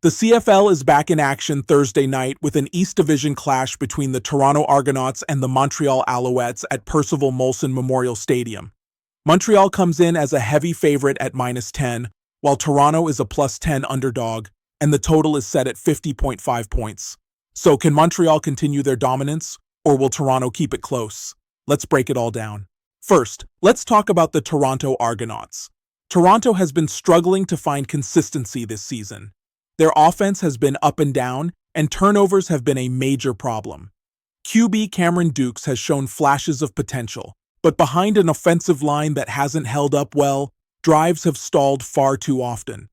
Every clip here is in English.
The CFL is back in action Thursday night with an East Division clash between the Toronto Argonauts and the Montreal Alouettes at Percival Molson Memorial Stadium. Montreal comes in as a heavy favorite at -10, while Toronto is a +10 underdog, and the total is set at 50.5 points. So can Montreal continue their dominance, or will Toronto keep it close? Let's break it all down. First, let's talk about the Toronto Argonauts. Toronto has been struggling to find consistency this season. Their offense has been up and down, and turnovers have been a major problem. QB Cameron Dukes has shown flashes of potential, but behind an offensive line that hasn't held up well, drives have stalled far too often.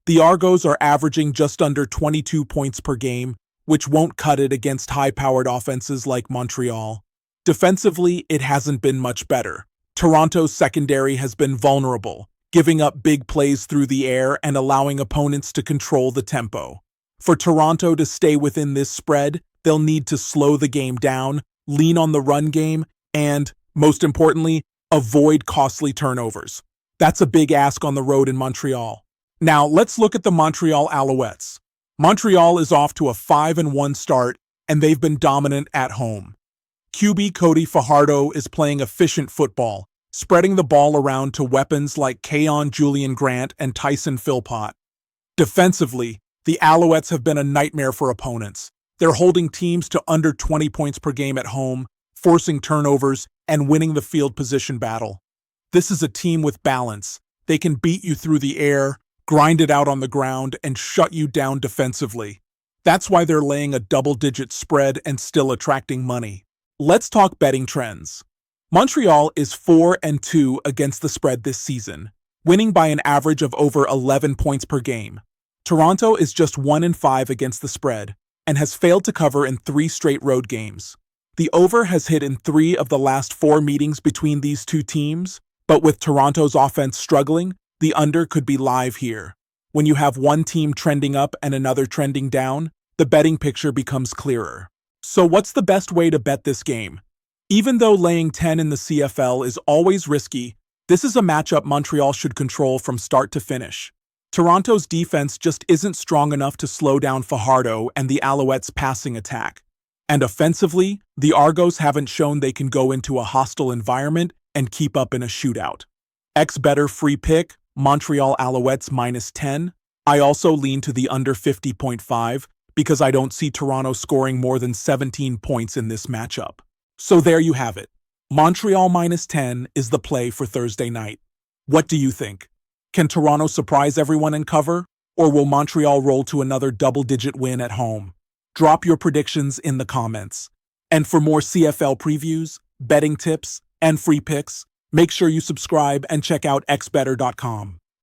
The Argos are averaging just under 22 points per game, which won't cut it against high-powered offenses like Montreal. Defensively, it hasn't been much better. Toronto's secondary has been vulnerable, giving up big plays through the air and allowing opponents to control the tempo. For Toronto to stay within this spread, they'll need to slow the game down, lean on the run game, and, most importantly, avoid costly turnovers. That's a big ask on the road in Montreal. Now, let's look at the Montreal Alouettes. Montreal is off to a 5-1 start, and they've been dominant at home. QB Cody Fajardo is playing efficient football, spreading the ball around to weapons like Keon Julian Grant and Tyson Philpott. Defensively, the Alouettes have been a nightmare for opponents. They're holding teams to under 20 points per game at home, forcing turnovers, and winning the field position battle. This is a team with balance. They can beat you through the air, grind it out on the ground, and shut you down defensively. That's why they're laying a double-digit spread and still attracting money. Let's talk betting trends. Montreal is 4-2 against the spread this season, winning by an average of over 11 points per game. Toronto is just 1-5 against the spread and has failed to cover in 3 straight road games. The over has hit in 3 of the last 4 meetings between these two teams, but with Toronto's offense struggling, the under could be live here. When you have one team trending up and another trending down, the betting picture becomes clearer. So what's the best way to bet this game? Even though laying 10 in the CFL is always risky, this is a matchup Montreal should control from start to finish. Toronto's defense just isn't strong enough to slow down Fajardo and the Alouettes' passing attack. And offensively, the Argos haven't shown they can go into a hostile environment and keep up in a shootout. XBettor free pick, Montreal Alouettes -10. I also lean to the under 50.5 because I don't see Toronto scoring more than 17 points in this matchup. So there you have it. Montreal -10 is the play for Thursday night. What do you think? Can Toronto surprise everyone and cover? Or will Montreal roll to another double-digit win at home? Drop your predictions in the comments. And for more CFL previews, betting tips, and free picks, make sure you subscribe and check out XBettor.com.